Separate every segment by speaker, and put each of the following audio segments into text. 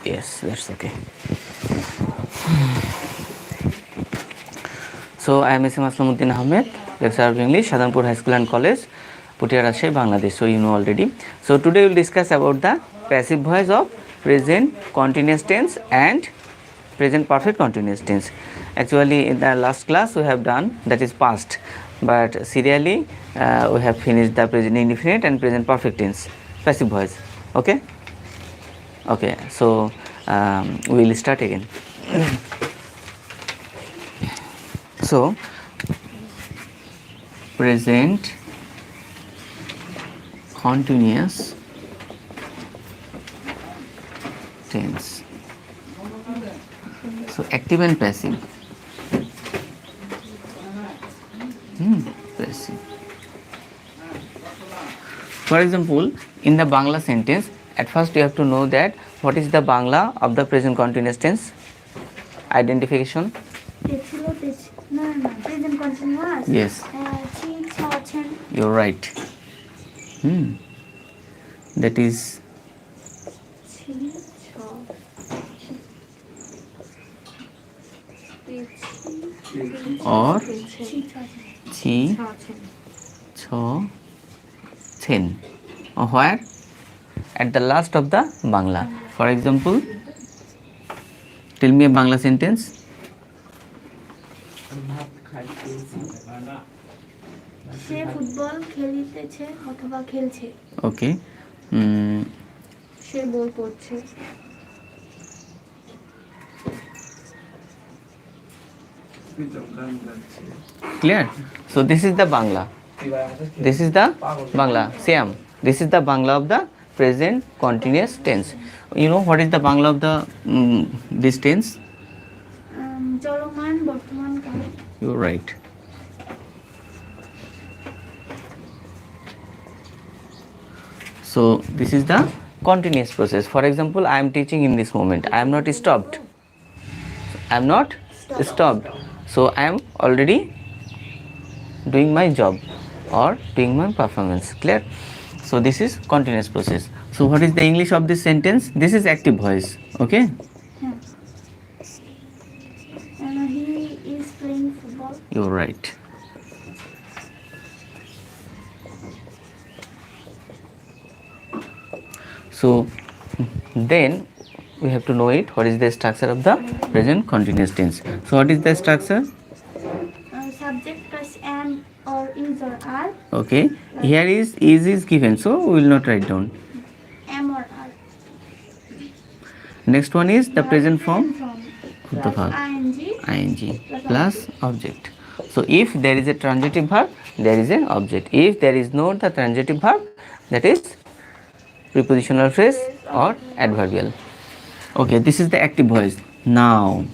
Speaker 1: Yes, that's okay. So I am S.M. Aslamuddin Ahmed, lecturer of English, Shadanpur High School and College, Putia Rajshahi, Bangladesh. So you know already. So today we will discuss about the passive voice of present continuous tense and present perfect continuous tense. Actually, in the last class we have done that is past, but serially we have finished the present indefinite and present perfect tense passive voice. Okay. Okay. So we will start again. So present continuous tense. So active and passive. Passive. For example, in the Bangla sentence, at first you have to know that what is the Bangla of the present continuous tense. Identification.
Speaker 2: Present continuous.
Speaker 1: Yes. You're right. That is or chi cho chen. Or where? At the last of the Bangla. For example, tell me a Bangla sentence.
Speaker 2: সে football খেলিতেছে অথবা খেলছে।
Speaker 1: Okay.
Speaker 2: সে বই পড়ছে।
Speaker 1: Clear? So this is the Bangla. This is the Bangla. Siam. This is the Bangla of the present continuous tense. You know what is the Bangla of the this tense?
Speaker 2: চলমান বর্তমান কাল।
Speaker 1: You're right. So this is the continuous process. For example, I am teaching in this moment. I am not stopped. I am not stopped. So I am already doing my job or doing my performance. Clear? So this is continuous process. So what is the English of this sentence? This is active voice. Okay?
Speaker 2: He is playing football.
Speaker 1: You're right. So then we have to know it. What is the structure of the present continuous tense? So what is the structure?
Speaker 2: Subject plus am or is or are.
Speaker 1: Okay. Here is given, so we will not write down.
Speaker 2: Am or are.
Speaker 1: Next one is the present form of the verb.
Speaker 2: ing
Speaker 1: plus object. So if there is a transitive verb, there is an object. If there is no the transitive verb, that is prepositional phrase or adverbial. Okay, this is the active voice. Now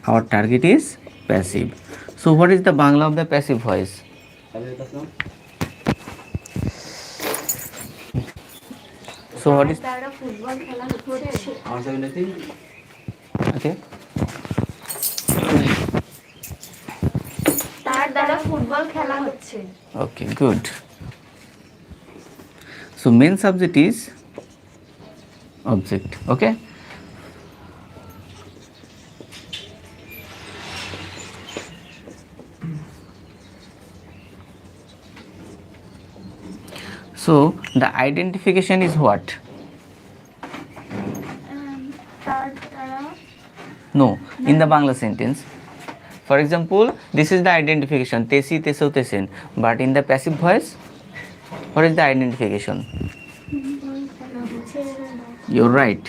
Speaker 1: our target is passive. So what is the Bangla of the passive voice? So what is okay?
Speaker 2: তার দ্বারা football খেলা হচ্ছে।
Speaker 1: Okay, good. So main subject is object. Okay. So the identification is what? No, in the Bangla sentence. For example, this is the identification, tesi, teso, tesen. But in the passive voice, what is the identification? You're right.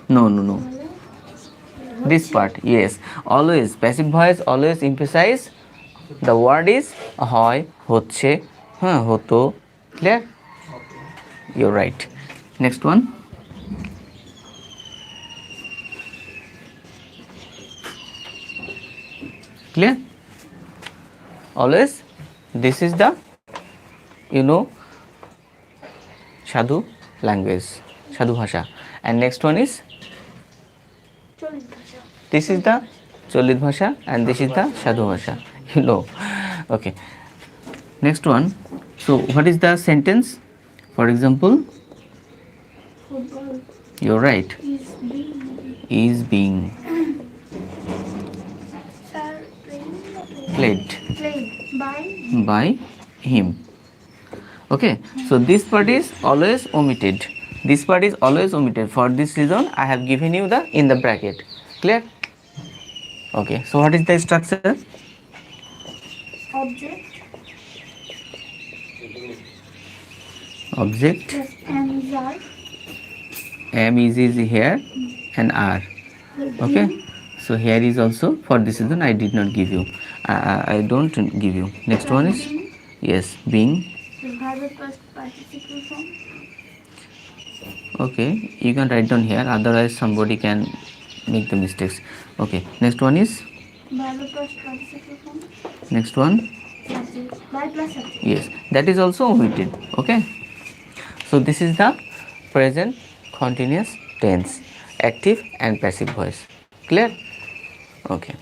Speaker 1: No. This part, yes. Always, passive voice always emphasize the word is hoy, hocche, hoto. Clear? You're right. Next one. Clear? Always this is the sadhu language, sadhu bhasha. And next one is this is the চলিত ভাষা, and this is the সাধু ভাষা. You know. Okay. Next one. So what is the sentence? For example,
Speaker 2: Football
Speaker 1: you're right. Is being
Speaker 2: Sir,
Speaker 1: played
Speaker 2: played
Speaker 1: by him. Okay, so this part is always omitted. This part is always omitted. For this reason I have given you the in the bracket. Clear? Okay, so what is the structure?
Speaker 2: object
Speaker 1: Object,
Speaker 2: plus am is are
Speaker 1: am is here and are. Okay, so here is also, for this reason I did not give you. I don't give you. Next one is
Speaker 2: being
Speaker 1: yes, being.
Speaker 2: plus verb plus participle form
Speaker 1: Okay, you can write down here, otherwise somebody can make the mistakes. Okay, next one is
Speaker 2: verb plus participle form
Speaker 1: next one.
Speaker 2: subject verb plus subject.
Speaker 1: Yes, that is also omitted. Okay, so this is the present continuous tense, active and passive voice. Clear? Okay.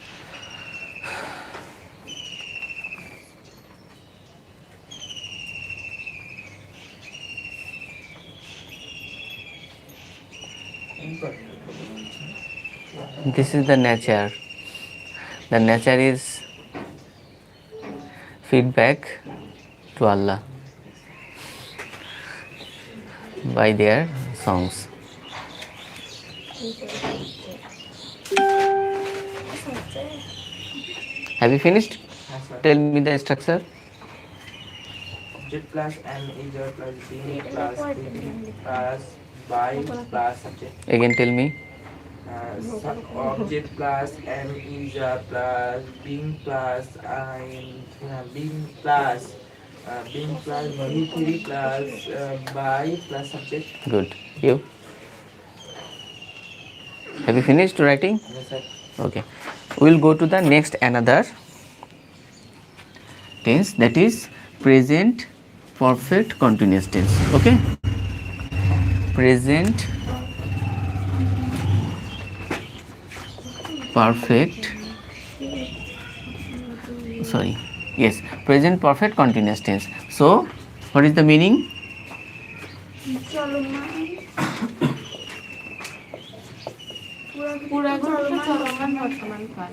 Speaker 1: This is the nature. The nature is feedback to Allah by their songs. Have you finished? Tell me the structure.
Speaker 3: Object plus am is or plus being plus thinking plus by plus subject.
Speaker 1: Again tell me.
Speaker 3: Object plus am is plus being plus being plus V3 plus by plus subject.
Speaker 1: Good. You? Have you finished writing?
Speaker 3: Yes, sir.
Speaker 1: Okay. We will go to the next another tense, that is present perfect continuous tense. Okay. Present perfect, sorry, yes, present perfect continuous tense. So what is the meaning?
Speaker 2: চলমান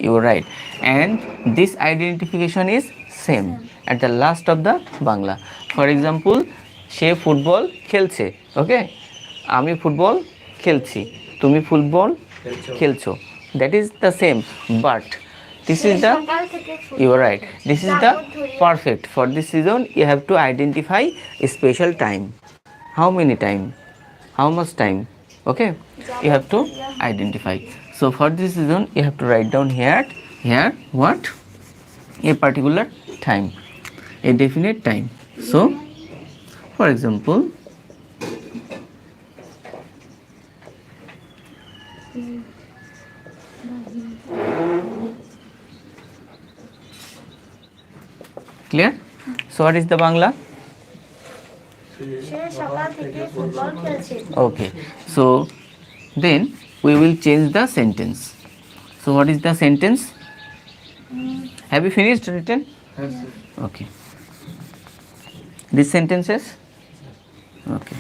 Speaker 1: You are right, and this identification is same at the last of the Bangla. For example, say football খেলছে, ওকে, আমি football খেলছি, তুমি football খেলছো, that is the same, but this is the, you are right, this is the perfect. For this reason you have to identify a special time, how many time, how much time. Okay, you have to identify. So for this reason you have to write down here what, a particular time, a definite time. So for example, clear? So what is the Bangla?
Speaker 2: সে সকাল থেকে football খেলছে
Speaker 1: Okay, so then we will change the sentence. So what is the sentence? Have you finished written?
Speaker 3: Yes, sir.
Speaker 1: Okay, these sentences. Okay.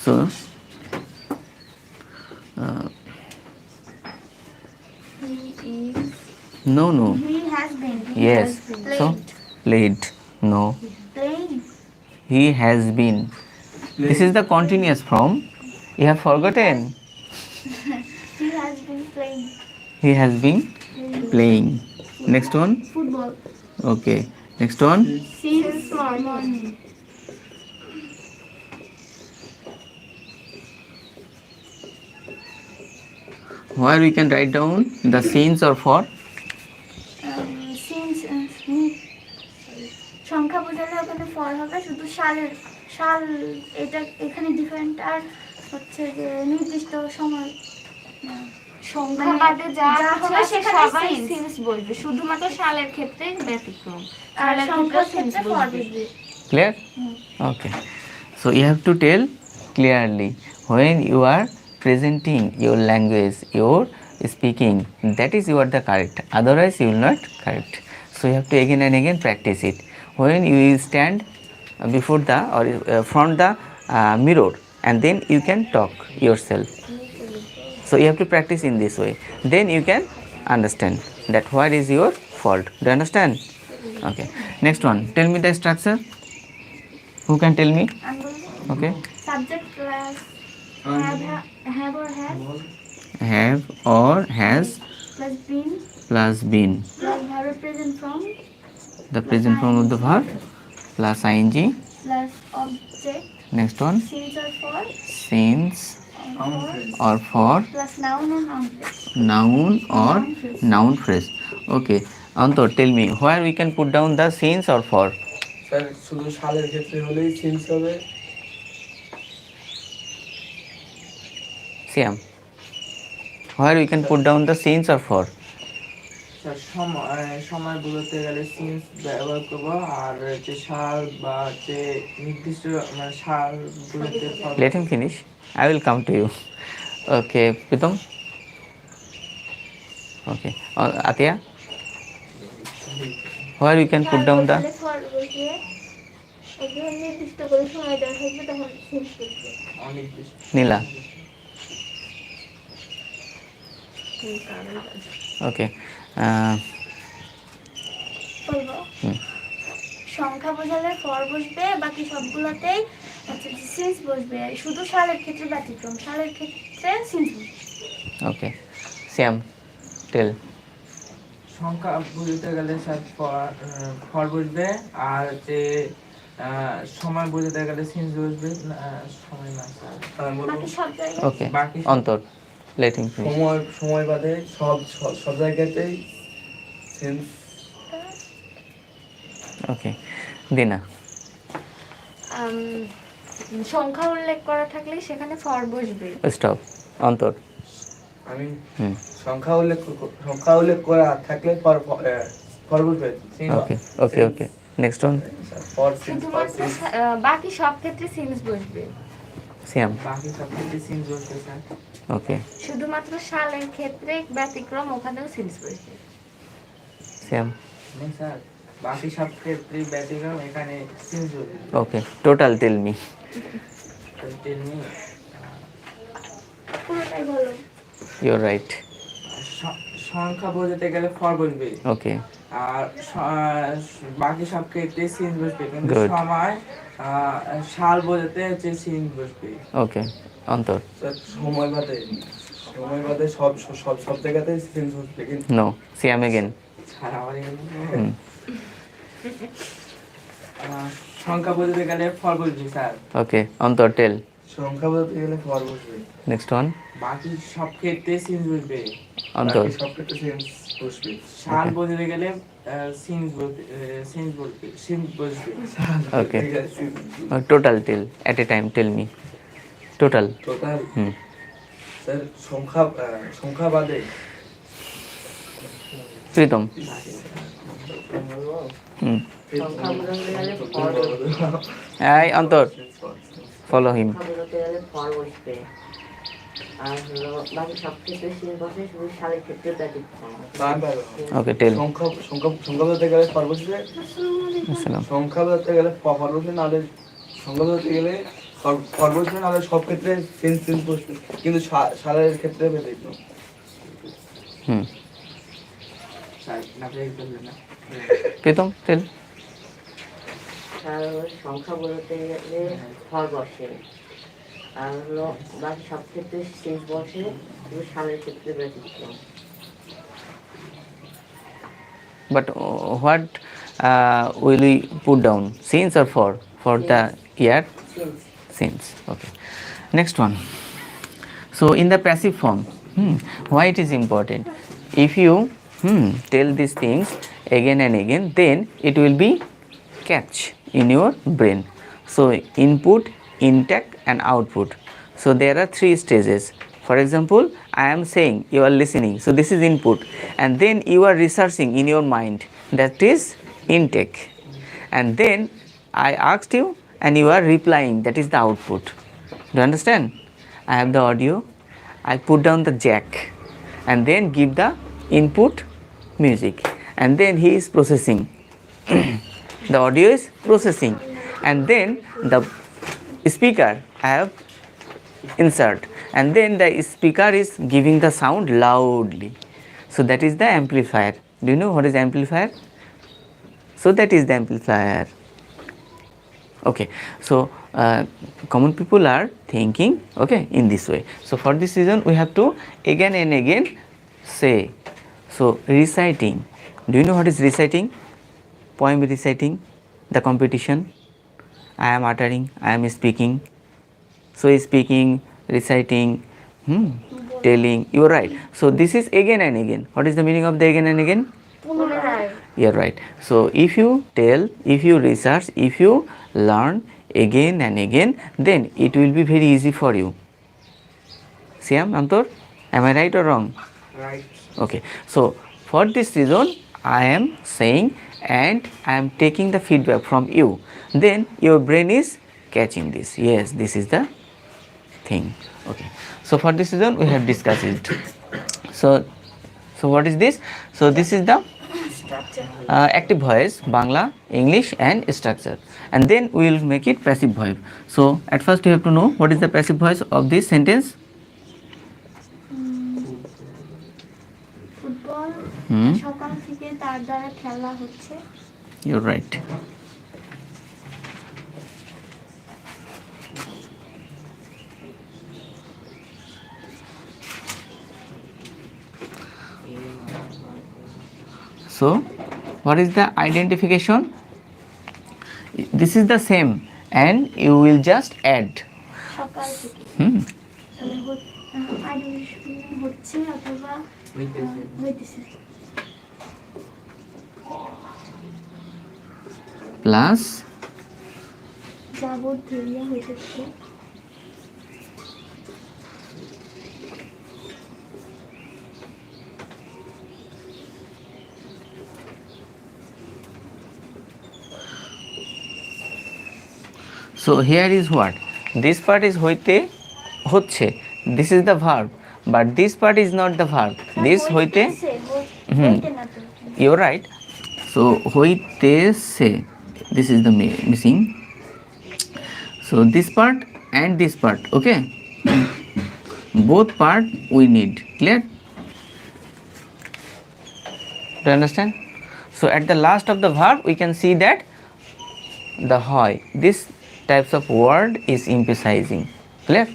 Speaker 1: So no,
Speaker 2: he has been
Speaker 1: yes,
Speaker 2: played
Speaker 1: so played, no,
Speaker 2: played
Speaker 1: he has been, this is the continuous form, you have forgotten.
Speaker 2: he has been playing
Speaker 1: He has been playing. Next one.
Speaker 2: football
Speaker 1: Okay, next one.
Speaker 2: since morning
Speaker 1: Where we can write down the scenes or for.
Speaker 2: since সংখ্যা বোঝালে ওখানে for হবে, শুধু সালের সাল এটা এখানে different, আর হচ্ছে যে নির্দিষ্ট সময়
Speaker 4: সংখ্যা বাদে যা
Speaker 2: যা
Speaker 4: কিছু
Speaker 2: হবে
Speaker 4: আছে
Speaker 2: সেখানে
Speaker 4: সবাই
Speaker 2: since।
Speaker 4: সিন্স বলবে, শুধুমাত্র সালের ক্ষেত্রে ব্যতিক্রম।
Speaker 2: আর
Speaker 4: সালের
Speaker 2: সংখ্যার
Speaker 4: ক্ষেত্রে সিন্স
Speaker 2: ক্ষেত্রে for
Speaker 4: বলবে।
Speaker 2: বুঝবে।
Speaker 1: Clear? Okay. So you have to tell clearly when you are presenting your language, your speaking, that is you are the correct. Otherwise you will not correct. So you have to again and again practice it. When you will stand before the or front the mirror, and then you can talk yourself. So you have to practice in this way. Then you can understand that what is your fault. Do you understand? Okay. Next one. Tell me the structure. Who can tell me?
Speaker 2: আমি বলবো
Speaker 1: Okay.
Speaker 2: subject plus have or has
Speaker 1: Have or has
Speaker 2: plus been
Speaker 1: plus been.
Speaker 2: plus verb present form
Speaker 1: The present form of the verb plus ing.
Speaker 2: plus object
Speaker 1: Next one.
Speaker 2: since or for
Speaker 1: Since or for
Speaker 2: plus noun or noun phrase.
Speaker 1: noun or
Speaker 2: Noun phrase.
Speaker 1: noun phrase. Okay. Anto, tell me where we can put down the since or for.
Speaker 3: Sir শুধু সালের ক্ষেত্রে হলেই since হবে।
Speaker 1: Siam. Where we can put down the since or for.
Speaker 3: Sir সময় বোঝাতে গেলে since ব্যবহার করবো, আর যে সাল বা যে নির্দিষ্ট মানে সাল বোঝাতে
Speaker 1: Let him finish. I will come to you. Okay, Pritam. Okay. Atia. Where we can put down the
Speaker 2: for বুঝবে যখন নির্দিষ্ট করে সময় দেওয়া থাকবে তখন since বুঝবে।
Speaker 3: অনির্দিষ্ট।
Speaker 1: Nila. Okay.
Speaker 2: বলবো সংখ্যা বোঝালে for বসবে, বাকি সবগুলোতেই হচ্ছে since বসবে, শুধু সালের ক্ষেত্রে ব্যতিক্রম, সালের ক্ষেত্রে since বসবে।
Speaker 1: Okay. Siam. Tell.
Speaker 3: সংখ্যা বোঝাতে গেলে স্যার ফর বসবে, আর যে সময় বোঝাতে গেলে সিন্স বসবে। সময় না স্যার,
Speaker 2: বাকি সব জায়গায়
Speaker 1: Okay.
Speaker 3: বাকি
Speaker 1: Antor. Let him finish.
Speaker 3: সময় বাদে সব জায়গাতেই সেন্স।
Speaker 1: Okay. Dina.
Speaker 4: সংখ্যা উল্লেখ করা থাকলে সেখানে ফর বসবে।
Speaker 1: Stop. Antor.
Speaker 3: আমি
Speaker 1: Hmm.
Speaker 3: সংখ্যা উল্লেখ করা থাকলে ফর বসবে।
Speaker 1: Okay. Okay. Okay. Next one.
Speaker 3: For
Speaker 4: শুধুমাত্র বাকি সব ক্ষেত্রে সিন্স বসবে।
Speaker 1: Siam.
Speaker 3: বাকি সব ক্ষেত্রে সিন্স বসবে স্যার।
Speaker 1: Okay.
Speaker 4: শুধুমাত্র সালের ক্ষেত্রে ব্যতিক্রম, ওখানেও সিন্স বসবে।
Speaker 1: Siam.
Speaker 3: স্যার বাকি সব ক্ষেত্রে ব্যতিক্রম, এখানে সিন্স বসবে।
Speaker 1: Okay. Total tell me.
Speaker 3: তেমনি
Speaker 2: পুরোটাই বলো।
Speaker 1: You're right.
Speaker 3: সংখ্যা বোঝাতে গেলে ফর বসবে,
Speaker 1: Okay.
Speaker 3: আর বাকি সব ক্ষেত্রে সিন বসবে, কিন্তু
Speaker 1: Good.
Speaker 3: সময় সাল বোঝাতে হচ্ছে সিন বসবে।
Speaker 1: Okay. Antor.
Speaker 3: সময় বাদে সব জায়গাতে সিন বসবে, কিন্তু
Speaker 1: No. Siam again. Hmm.
Speaker 3: সংখ্যা বোঝাতে গেলে ফর বসবে স্যার।
Speaker 1: Okay. Antor, tell.
Speaker 3: সংখ্যা বোঝাতে গেলে ফর বসবে,
Speaker 1: Next one.
Speaker 3: বাকি সব ক্ষেত্রে সিন বসবে।
Speaker 1: Antor.
Speaker 3: বাকি সব ক্ষেত্রে সিন বসবে। সাল বোঝাতে গেলে সিন বসবে।
Speaker 1: Okay. Total tell. At a time tell me. Total.
Speaker 3: Total
Speaker 1: Hmm.
Speaker 3: Sir সংখ্যা বাদে
Speaker 1: Pritam. Hmm.
Speaker 5: সংখ্যা বোঝাতে গেলে ফর বসবে।
Speaker 1: Hey, Antor. Follow him.
Speaker 5: সংখ্যা বোঝাতে গেলে ফর বসবে, আর হলো বাকি সব ক্ষেত্রে সিন বসে, শুধু সালের ক্ষেত্রে ব্যতিক্রম।
Speaker 1: Okay, tell.
Speaker 3: সংখ্যা বলতে গেলে ফর বসবে,
Speaker 1: Assalam.
Speaker 3: সংখ্যা বলতে গেলে ফর বসবে, নাহলে সংখ্যা বলতে গেলে ফর বসবে, নাহলে সব ক্ষেত্রে সিন বসবে, কিন্তু সালের ক্ষেত্রে ব্যতিক্রম।
Speaker 1: Hmm. Pritam, tell.
Speaker 5: আর হলো সংখ্যা বোঝাতে গেলে ফর বসে, আর হলো বাকি সব ক্ষেত্রে সিন বসে, শুধু সালের ক্ষেত্রে ব্যতিক্রম।
Speaker 1: But what will we put down? Since or for? For the year?
Speaker 5: Since.
Speaker 1: Since. Okay. Next one. So in the passive form, why it is important? If you tell these things again and again, then it will be catch in your brain. So input, intake and output. So there are three stages. For example, I am saying, you are listening, so this is input, and then you are researching in your mind, that is intake, and then I asked you and you are replying, that is the output. Do you understand? I have the audio, I put down the jack and then give the input music, and then he is processing. The audio is processing, and then the speaker I have insert, and then the speaker is giving the sound loudly. So that is the amplifier. Do you know what is amplifier? So that is the amplifier. Okay, so common people are thinking, okay, in this way. So for this reason we have to again and again say. So reciting, do you know what is reciting? Poem reciting, the competition. I am uttering, I am speaking. So speaking, reciting, telling, you are right. So this is again and again. What is the meaning of the again and again? You are right. So if you tell, if you research, if you learn again and again, then it will be very easy for you. Siam, Amtor, am I right or wrong?
Speaker 3: Right.
Speaker 1: Okay. So for this reason, I am saying and I am taking the feedback from you. Then your brain is catching this. Yes, this is the thing. Okay. So for this reason, we have discussed it. So what is this? So this is the
Speaker 2: Structure.
Speaker 1: active voice, Bangla, English and structure, and then we will make it passive voice. So at first you have to know what is the passive voice of this sentence.
Speaker 2: Football সকাল থেকে তার দ্বারা খেলা হচ্ছে।
Speaker 1: You're right. So what is the identification? This is the same and you will just add.
Speaker 2: সকাল থেকে তাহলে identification হচ্ছে অথবা হইতেছে।
Speaker 1: Plus
Speaker 2: যাবত ধরিয়া হইতেছে।
Speaker 1: so here is what this part is hoite hocche, this is the verb, but this part is not the verb, this hoite
Speaker 2: হইতে না তো।
Speaker 1: you're right. So hoite se, this is the missing. So this part and this part, okay, both part we need. Clear? Do you understand? So at the last of the verb we can see that the hoy, this types of word is emphasizing. Clear?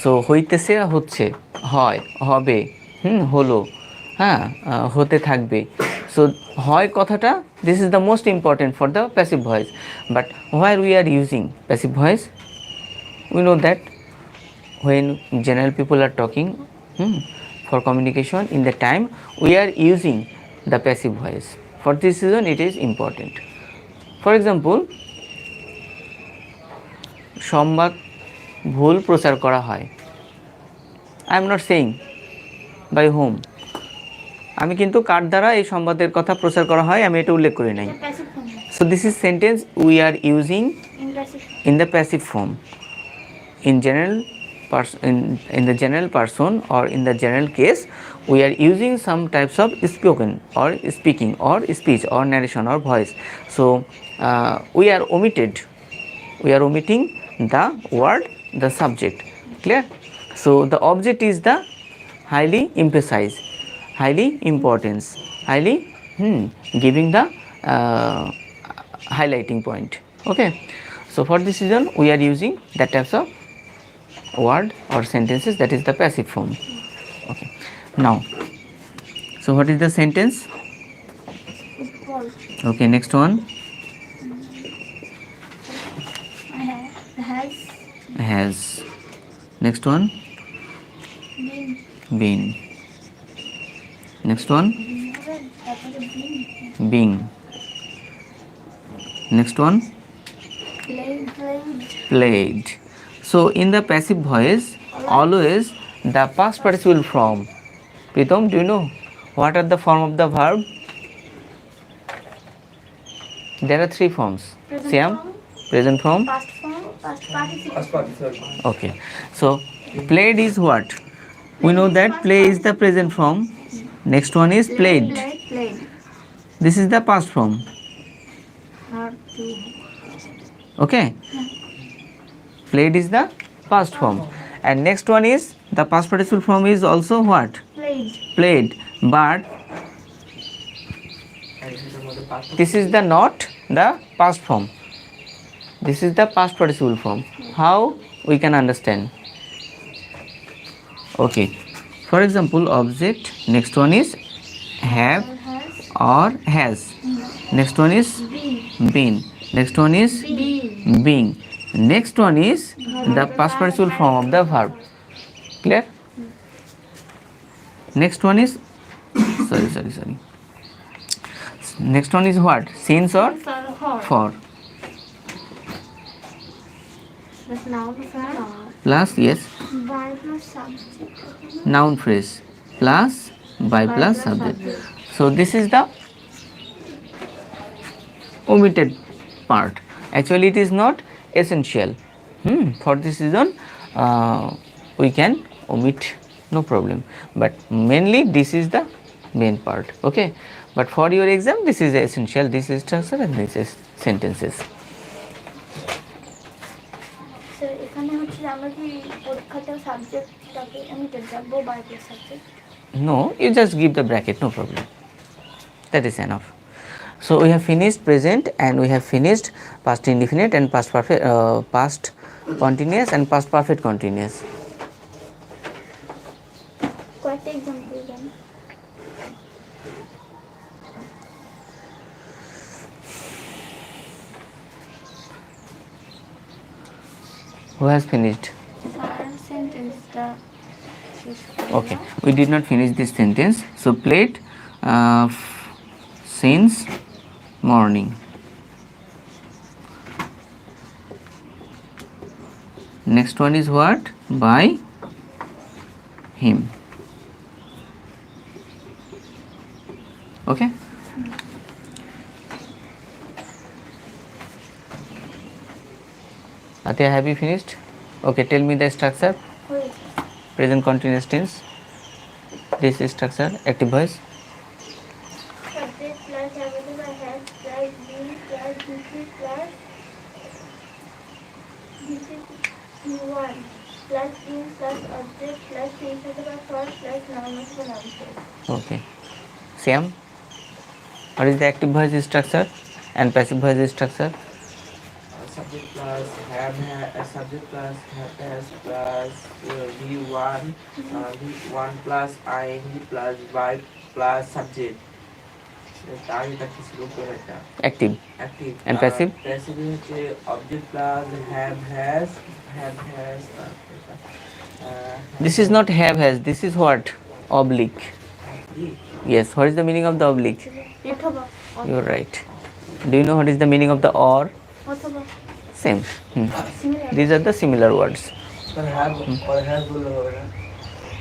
Speaker 1: So হইতেছে হচ্ছে, হয় হবে, হলো, হ্যাঁ হতে থাকবে। So হয় কথাটা, this is the most important for the passive voice. But where we are using passive voice, we know that when general people are talking for communication, in the time we are using the passive voice. For this reason it is important. For example, সংবাদ ভুল প্রচার করা হয়। I am not saying by whom, আমি কিন্তু কার দ্বারা এই সংবাদের কথা প্রচার করা হয় আমি এটা উল্লেখ করি নাই।
Speaker 2: Passive form.
Speaker 1: So this is sentence we are using in the passive form. In the general person or in the general case, we are using some types of spoken or speaking or speech or narration or voice. So we are omitting the word, the subject. Clear? So the object is the highly emphasized, highly importance, highly giving the highlighting point. Okay, so for this reason we are using that types of word or sentences, that is the passive form. Okay, now so what is the sentence? Okay, next one. Has. Next one. Been. Next one. Being. Next one. Played. So in the passive voice always the past participle form. Pritam, do you know what are the form of the verb? There are three forms.
Speaker 2: Present
Speaker 1: Siam,
Speaker 2: form,
Speaker 1: present form.
Speaker 2: past form, past participle.
Speaker 3: Past participle.
Speaker 1: Okay, so played is what? We know that play is the present form. Next one is played.
Speaker 4: Played.
Speaker 1: This is the past form.
Speaker 4: Not to.
Speaker 1: Okay, played is the past form, and next one is the past participle form is also what?
Speaker 2: Played.
Speaker 1: Played, but this is the not the past form. This is the past participle form. How we can understand? Okay, for example, object, next one is have
Speaker 2: Has
Speaker 1: or has, next one is been, next one is being, next one is the past participle form of the verb. Clear? Next one is sorry, next one is what? Since or for,
Speaker 4: But now
Speaker 1: plus, yes,
Speaker 2: by plus subject.
Speaker 1: noun phrase, plus by plus subject. So this is the omitted part. Actually it is not essential. For this reason we can omit, no problem, but mainly this is the main part. Okay, but for your exam this is essential. This is structure and this is sentences.
Speaker 2: Sir এখানে হচ্ছে যে আমরা কি পরীক্ষাতেও সাবজেক্টটাকে omitted রাখবো by plus subject?
Speaker 1: No, you just give the bracket, no problem, that is enough. So we have finished present and we have finished past indefinite and past perfect, past continuous and past perfect continuous.
Speaker 2: কয়েকটা example দেন।
Speaker 1: Who has finished?
Speaker 2: সেন্টেন্সটা
Speaker 1: Okay, we did not finish this sentence. So played since morning. Next one is what? By him. Okay, Atya, have you finished? Okay, tell me the structure. Present continuous tense. This is structure. Active voice.
Speaker 2: Subject plus have বা have plus been plus BC plus BC one plus in plus object plus since অথবা for plus noun অথবা noun phrase.
Speaker 1: Okay, Siam, what is the active voice structure and passive voice structure?
Speaker 3: Subject plus subject plus have has plus v1 v1 plus ing plus vibe plus subject. এটা কি ছিল এটা?
Speaker 1: Active.
Speaker 3: Active.
Speaker 1: And passive?
Speaker 3: Passive হচ্ছে object plus have has
Speaker 1: This is not have has, this is what? Oblique. Yes, what is the meaning of the oblique?
Speaker 2: অথবা
Speaker 1: You are right. Do you know what is the meaning of the or?
Speaker 2: অথবা
Speaker 1: Same.
Speaker 2: Similar.
Speaker 1: These are the similar words.
Speaker 3: have বলে হবে না?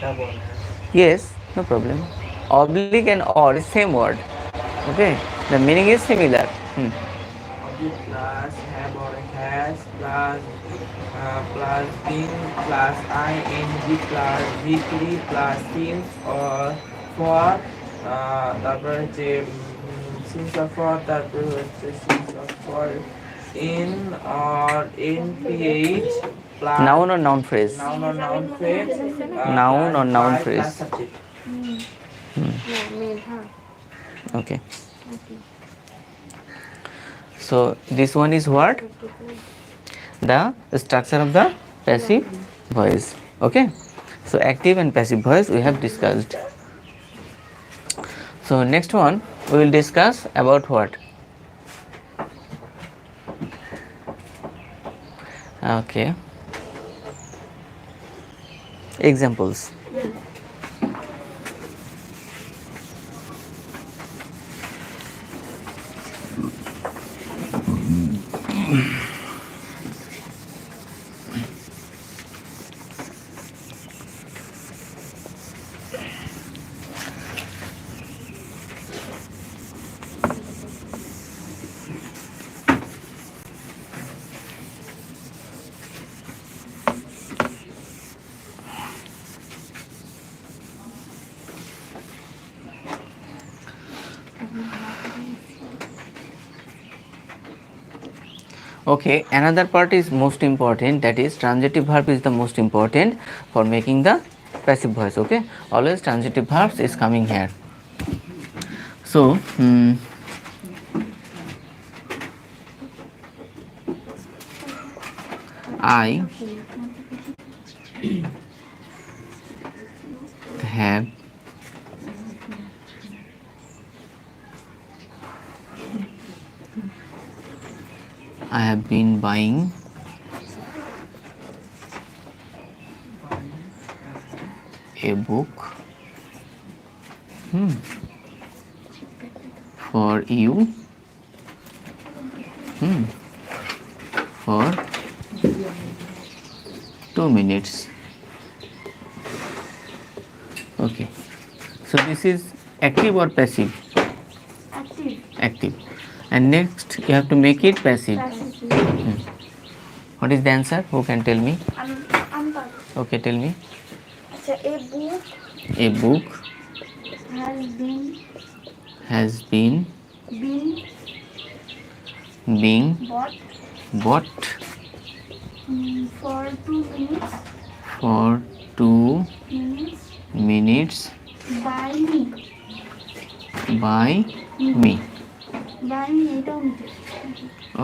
Speaker 3: have or has.
Speaker 1: Yes, no problem. Oblique and or is same word. Okay, the meaning is similar.
Speaker 3: Object plus have or has plus plus been plus ing plus v3 plus since or for তারপর হচ্ছে since or for তারপর হচ্ছে since or for in or in ph plus
Speaker 1: Noun or noun phrase?
Speaker 3: noun or noun phrase
Speaker 1: Noun
Speaker 3: plus
Speaker 1: or noun
Speaker 3: by
Speaker 1: phrase.
Speaker 3: plus subject.
Speaker 4: made her.
Speaker 1: Okay. So this one is what? The structure of the passive voice. Okay. So active and passive voice we have discussed. So next one we will discuss about what? Okay. Examples. Okay, another part is most important, that is transitive verb is the most important for making the passive voice. Okay, always transitive verbs is coming here. So I have been buying a book for you for 2 minutes. Okay, so this is active or passive?
Speaker 2: Active.
Speaker 1: Active. And next you have to make it passive.
Speaker 2: Passive.
Speaker 1: What is the answer? Who can tell me?
Speaker 2: I'm part.
Speaker 1: Okay, tell me.
Speaker 2: আচ্ছা,
Speaker 1: A book has been being bought
Speaker 2: for 2 minutes
Speaker 1: for 2 minutes
Speaker 2: by me.
Speaker 1: by me.
Speaker 2: By me, এটাও নিতে।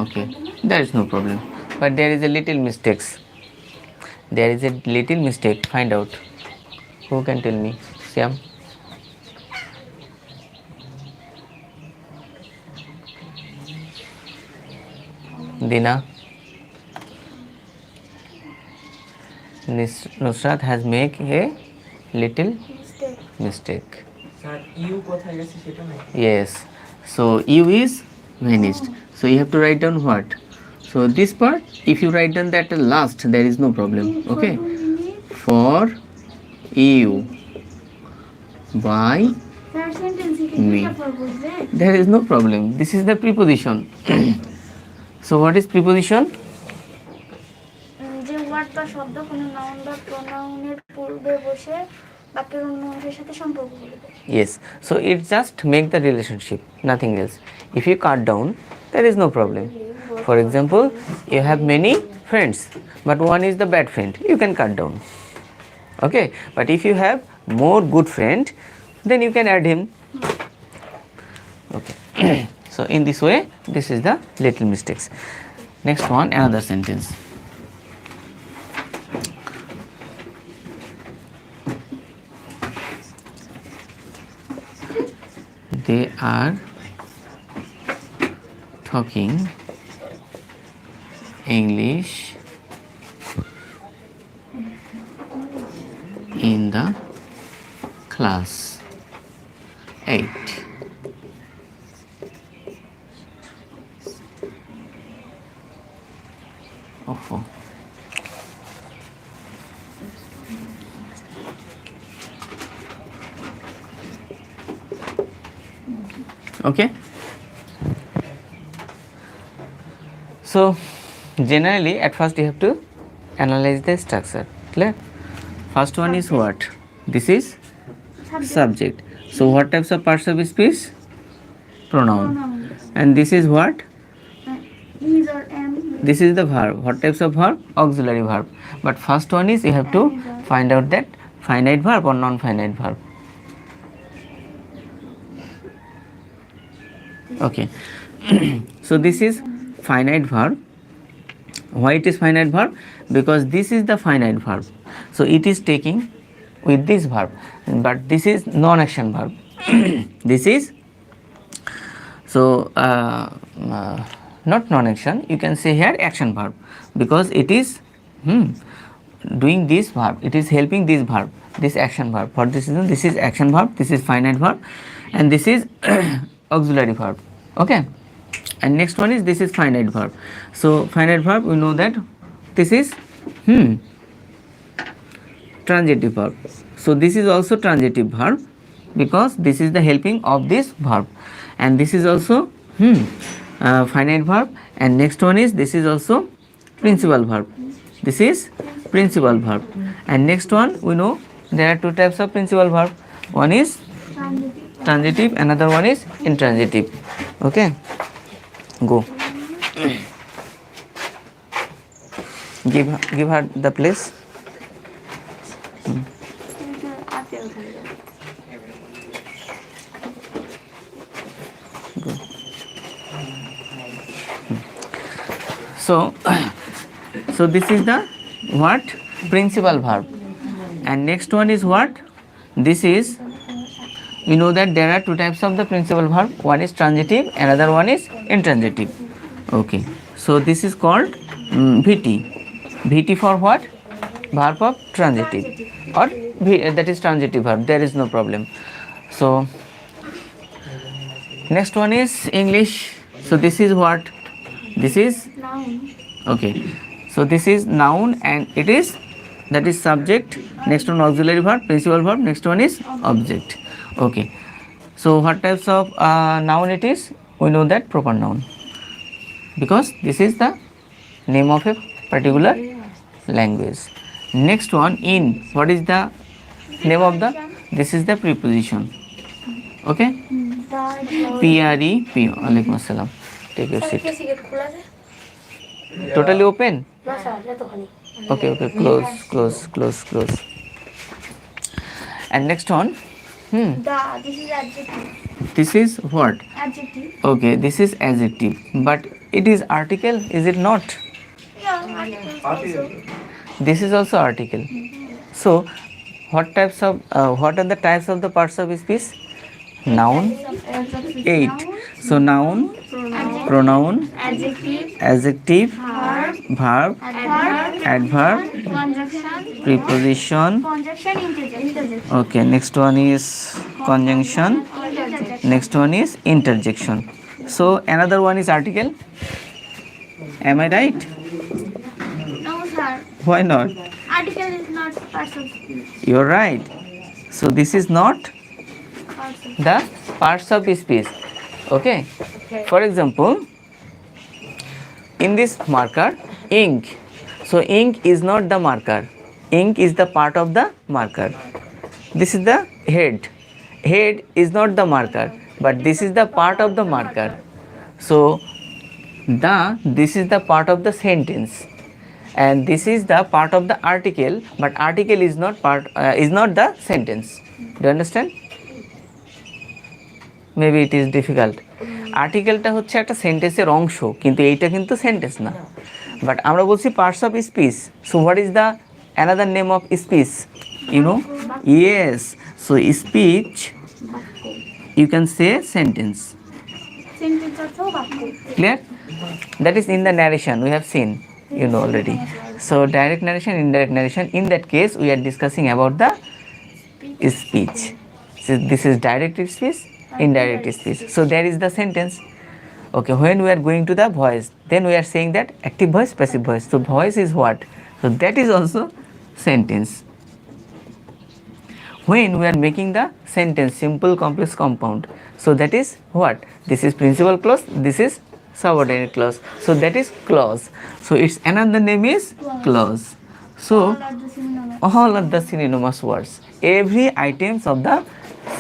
Speaker 1: Okay, there is no problem, but there is a little mistakes. There is a little mistake. Find out. Who can tell me? Syam. Dina. Nusrat has made a little mistake.
Speaker 3: Sir you কোথায় গেছে সেটা নাই
Speaker 1: Yes. So you is vanished. So you have to write down what? So this part, if you write down that last, there is no problem. Okay. For you by
Speaker 2: Third sentence
Speaker 1: Me.
Speaker 2: এটা পর বলবে।
Speaker 1: there is no problem. This is the preposition. So what is preposition?
Speaker 2: যে word বা শব্দ কোনো noun বা প্রোনাউনের পূর্বে বসে বাক্যের অন্য অংশের সাথে সম্পর্ক বলবে।
Speaker 1: Yes. So it just make the relationship, nothing else. If you cut down, there is no problem. For example, you have many friends, but one is the bad friend. You can cut down. Okay. But if you have more good friend, then you can add him. Okay. So in this way, this is the little mistakes. Next one, another sentence. They are talking English in the class 8. Oh. Okay. So generally at first you have to analyze the structure. Clear? First one is what? This is subject. So what types of parts of speech? Pronoun. And this is what?
Speaker 2: Is or am.
Speaker 1: This is the verb. What types of verb? Auxiliary verb. But first one is you have to find out that finite verb or non-finite verb. Okay. So this is finite verb. Why it is finite verb? Because this is the finite verb. So it is taking with this verb, but this is non-action verb. This is not non-action. You can say here action verb because it is doing this verb. It is helping this verb, this action verb. For this reason, this is action verb. This is finite verb, and this is auxiliary verb. Okay. And next one is this is finite verb. So finite verb, we know that this is transitive verb. So this is also transitive verb because this is the helping of this verb, and this is also finite verb. And next one is this is also principal verb. This is principal verb. And next one, we know there are two types of principal verb. One is transitive, another one is intransitive. Okay. Go. Give her the place. Good. So, so this is the what? Principal verb. And next one is what? This is, you know that there are two types of the principal verb. One is transitive, another one is intransitive. Okay. So this is called VT. VT for what? Verb of transitive. Or that is transitive verb. There is no problem. So next one is English. So this is what? This is
Speaker 2: Noun.
Speaker 1: okay. So this is noun and it is, that is subject. Next one auxiliary verb, principal verb. Next one is object. Okay. So what types of noun it is? We know that proper noun, because this is the name of a particular language. Next one, in. What is the name of the? This is the preposition. Okay. PREP. Alaikum assalam. Take your seat. Totally open? Okay, close. And next one.
Speaker 2: This is adjective.
Speaker 1: This is what?
Speaker 2: Adjective.
Speaker 1: Okay, this is adjective. But it is article, is it not?
Speaker 2: Yeah, articles also.
Speaker 1: This is also article. So, what are the types of the parts of speech? Noun. 8. So, noun, pronoun, adjective, verb, adverb, preposition.
Speaker 2: Conjunction, interjection.
Speaker 1: Okay, next one is conjunction. Next one is interjection. So, another one is article. Am I right?
Speaker 2: No, sir.
Speaker 1: Why not?
Speaker 2: Article is not part of speech.
Speaker 1: You're right. So, this is not the parts of speech. Okay. For example, in this marker, ink. So ink is not the marker. Ink is the part of the marker. This is the head. Head is not the marker, but this is the part of the marker. So this is the part of the sentence, and this is the part of the article, but article is not the sentence. Do you understand? Maybe it is difficult. আর্টিকেলটা হচ্ছে একটা সেন্টেন্সের অংশ, কিন্তু এইটা কিন্তু sentence না। But আমরা বলছি parts of speech. So what is the another name of speech? You know? Yes. So speech you can say sentence.
Speaker 2: Sentence also বাক্য।
Speaker 1: Clear? That is in the narration we have seen, you know already. So direct narration, indirect narration. In that case, we are discussing about the speech. So this is direct speech, indirect speech. So there is the sentence. Okay, when we are going to the voice, then we are saying that active voice, passive voice. So voice is what? So that is also sentence. When we are making the sentence simple, complex, compound, so that is what? This is principal clause, this is subordinate clause, so that is clause. So its another name is clause. So all are the synonymous words. Every items of the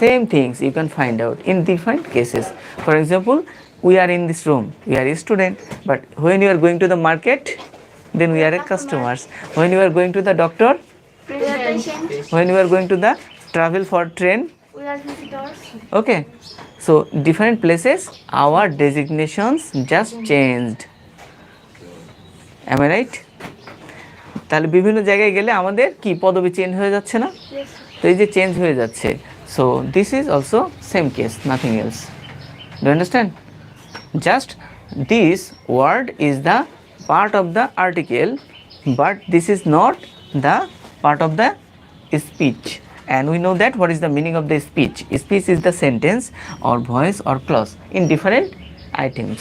Speaker 1: same things you can find out in different cases. For example, we are in this room, we are a student, but when you are going to the market, then we are a customers. When you are going to the doctor, when you are going to the travel for train,
Speaker 2: We are visitors.
Speaker 1: okay. So different places our designations just changed. Am I right? তাহলে বিভিন্ন জায়গায় গেলে আমাদের কি পদবি change হয়ে যাচ্ছে না? তো এই যে চেঞ্জ হয়ে যাচ্ছে, so this is also same case, nothing else. Do you understand? Just this word is the part of the article, but this is not the part of the speech. And we know that what is the meaning of the speech. Speech is the sentence or voice or clause in different items.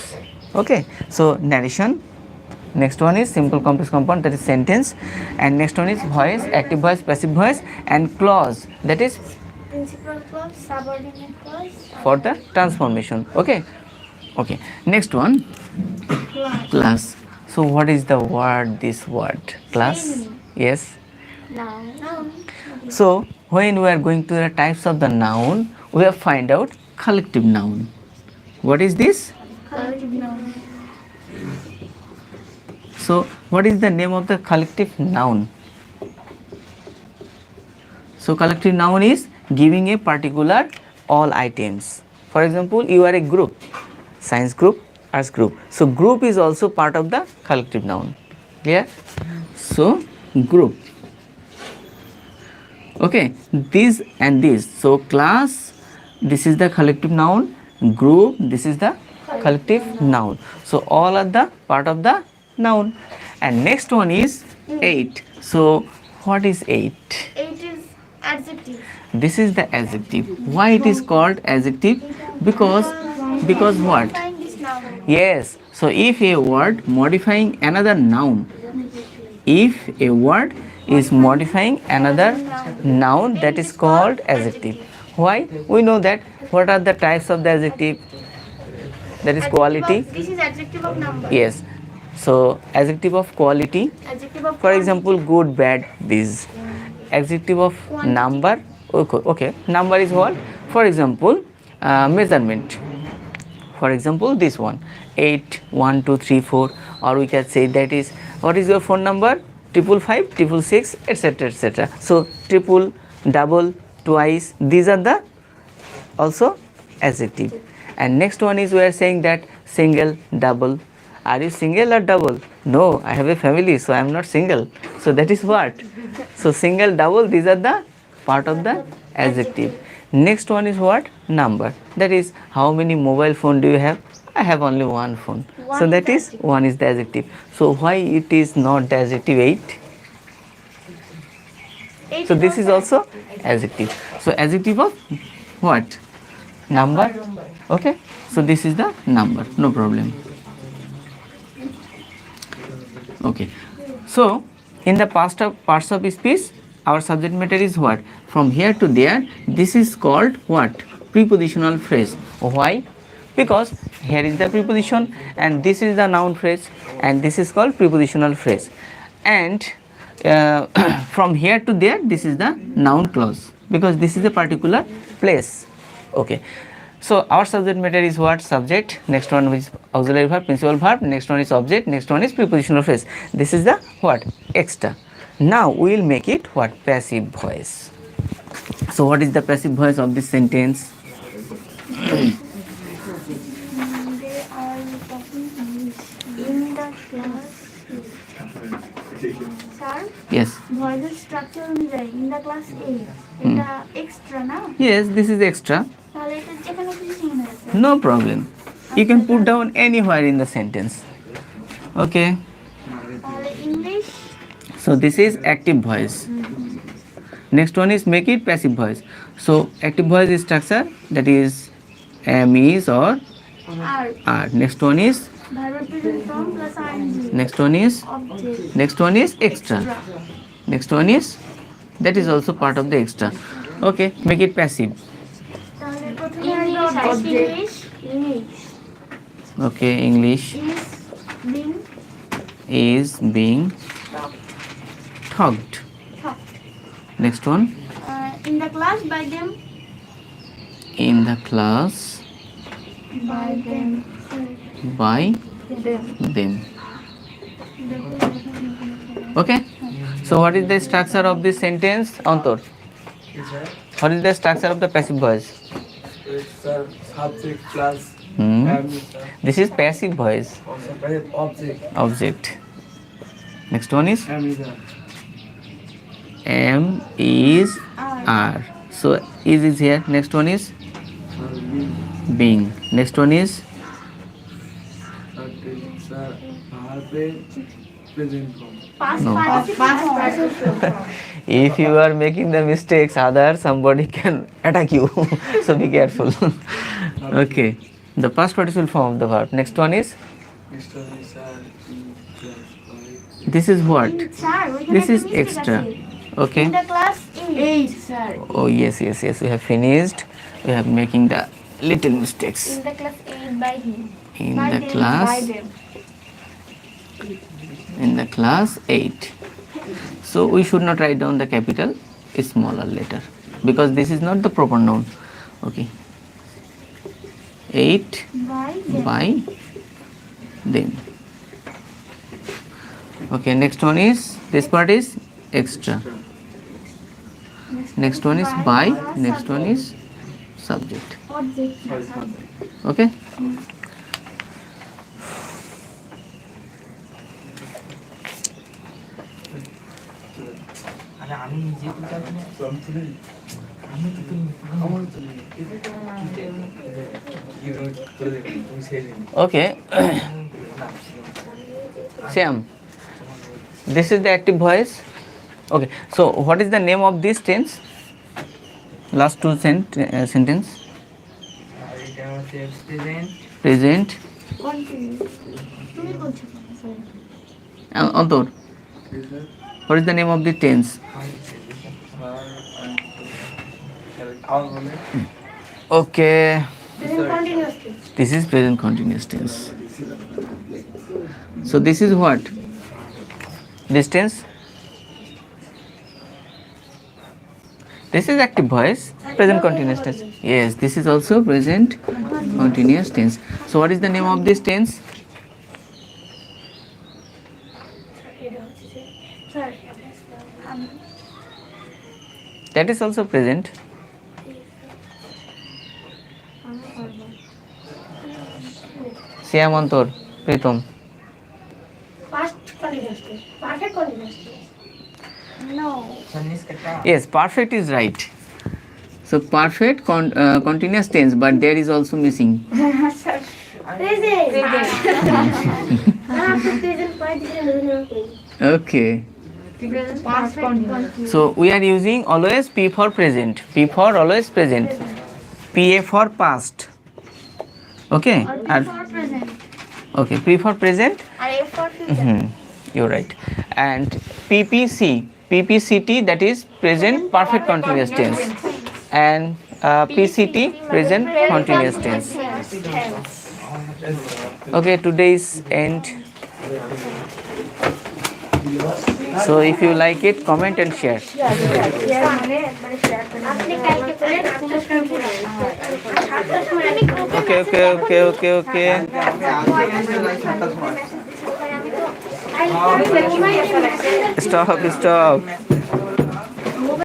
Speaker 1: Okay, so narration. Next one is simple, complex, compound, that is sentence. And next one is voice, active voice, passive voice, and clause, that is
Speaker 2: Principal clause, subordinate clause.
Speaker 1: for the transformation. Okay, okay. Next one, class. So what is the word, this word? Class? Yes.
Speaker 2: Noun.
Speaker 1: So when we are going to the types of the noun, we have find out collective noun. What is this?
Speaker 2: Collective noun.
Speaker 1: So what is the name of the collective noun? So collective noun is giving a particular all items. For example, you are a group, science group, arts group. So group is also part of the collective noun. Clear? So group. Okay, this and this. So class, this is the collective noun. Group, this is the collective noun. So all are the part of the noun. And next one is 8. So what is 8?
Speaker 2: 8 is adjective.
Speaker 1: This is the adjective. Why it is called adjective? Because what?
Speaker 2: Find this noun.
Speaker 1: Yes. So if a word modifying another noun, if a word is modifying another noun, that is called adjective. Why? We know that. What are the types of the adjective? That is quality.
Speaker 2: This is adjective of number.
Speaker 1: Yes. So adjective of quality.
Speaker 2: Adjective of
Speaker 1: For example, good, bad, this. Adjective of
Speaker 2: Quantity.
Speaker 1: number. Okay. Number is what? For example, measurement. For example, this one 8 1 2 3 4, or we can say that is, what is your phone number? 555 666, etc., etc. So triple, double, twice, these are the also adjective. And next one is we are saying that single, double. Are you single or double? No, I have a family, so I am not single. So that is what? So single, double, these are the part of the adjective. Next one is what? Number. That is, how many mobile phone do you have? I have only one phone.
Speaker 2: One
Speaker 1: So
Speaker 2: is
Speaker 1: that
Speaker 2: the
Speaker 1: is
Speaker 2: adjective.
Speaker 1: one is the adjective. So why it is not the adjective 8?
Speaker 2: 8
Speaker 1: So this is also adjective. So adjective of what? Number. Okay. So this is the number. No problem. Okay. So in the past of parts of speech, our subject matter is what? From here to there. This is called what? Prepositional phrase. Why? Because here is the preposition and this is the noun phrase, and this is called prepositional phrase. And from here to there, this is the noun clause, because this is a particular place. Okay. So our subject matter is what? Subject. Next one is auxiliary verb, principal verb. Next one is object. Next one is prepositional phrase. This is the what? Extra. Now we will make it what? Passive voice. So what is the passive voice of this sentence?
Speaker 2: They are talking English in the class. Sir,
Speaker 1: Yes.
Speaker 2: voice structure অনুযায়ী in the class A. এটা extra না?
Speaker 1: Yes, this is extra.
Speaker 2: তাহলে এটা যেখানে খুশি সেখানে আছে।
Speaker 1: No problem. You can put down anywhere in the sentence. Okay.
Speaker 2: তাহলে English
Speaker 1: So this is active voice. Next one is make it passive voice. So active voice is structure, that is am, is, or
Speaker 2: are
Speaker 1: are. Next one is,
Speaker 2: verb present form plus ing.
Speaker 1: next one is,
Speaker 2: Object.
Speaker 1: next one is extra. Next one is, that is also part of the extra. Okay, make it passive.
Speaker 2: তাহলে প্রথমে আসবে object. English.
Speaker 1: Okay, English
Speaker 2: is being
Speaker 1: is being talked. Next one,
Speaker 2: in the class by them.
Speaker 1: in the class
Speaker 2: By them.
Speaker 1: by them. Okay. So what is the structure of this sentence, Antor? What is the structure of the passive voice?
Speaker 3: It's subject plus
Speaker 1: Hmm.
Speaker 3: am,
Speaker 1: This is passive voice.
Speaker 3: also object.
Speaker 1: Object. Next one is
Speaker 3: Am is
Speaker 1: am, is, are. So is here. Next one is being. Next one is
Speaker 3: present form.
Speaker 2: Past
Speaker 1: No.
Speaker 2: participle form.
Speaker 1: if you are making the mistakes, other somebody can attack you. So be careful. Okay. The past participle form of the verb. Next one is,
Speaker 3: Next one is
Speaker 1: this is what?
Speaker 2: Sir, ওইখানে
Speaker 1: This
Speaker 2: একটা
Speaker 1: is
Speaker 2: mistake
Speaker 1: extra.
Speaker 2: আছে।
Speaker 1: Okay.
Speaker 2: In the class 8, sir.
Speaker 1: Oh yes. We have finished. We have making the little mistakes.
Speaker 2: In the class 8 by him.
Speaker 1: In
Speaker 2: By
Speaker 1: the
Speaker 2: them,
Speaker 1: class,
Speaker 2: by them.
Speaker 1: in the class 8. So we should not write down the capital, smaller letter, because this is not the proper noun. Okay. 8
Speaker 2: By them.
Speaker 1: by them. Okay, next one is, this part is extra. Next one is by, next one is subject. Okay.
Speaker 3: আরে আমি নিজে তুলতে পারছি না। আমি তো তুলি।
Speaker 1: Okay. Shyam, this is the active voice. Okay, so what is the name of this tense? Last two sentence.
Speaker 3: এটা হচ্ছে প্রেজেন্ট
Speaker 1: Present.
Speaker 2: তুমি বলছো sorry
Speaker 1: Antor, what is the name of the tense? Okay,
Speaker 2: present continuous tense
Speaker 1: this is present continuous tense. So this is what? This tense? This is active voice, present continuous tense. Yes, this is also present continuous tense. So what is the name of this tense?
Speaker 2: এটা হচ্ছে যে sir আমি
Speaker 1: That is also present. Shyam, Antor, Pritam.
Speaker 2: Past continuous tense perfect continuous tense no
Speaker 3: সন্নিস কাটা
Speaker 1: Yes, perfect is right. So perfect continuous tense, but there is also missing.
Speaker 2: Sir present আপনি present পাই দিবেন
Speaker 1: Okay.
Speaker 4: Past continuous.
Speaker 1: So we are using always P for present. P for always present. PA for past. Okay. And
Speaker 2: for present
Speaker 1: okay, P for present.
Speaker 2: আর F for future
Speaker 1: You're right. And PPCT, that is present perfect continuous tense. And PCT, present continuous tense. Okay, today's end. So if you like it, comment and share.
Speaker 2: আপনি কালকে করে পুরস্কার দিবেন
Speaker 1: Okay.
Speaker 3: আমি আগে এসে like 7টার সময়
Speaker 2: আমি তো
Speaker 1: Stop.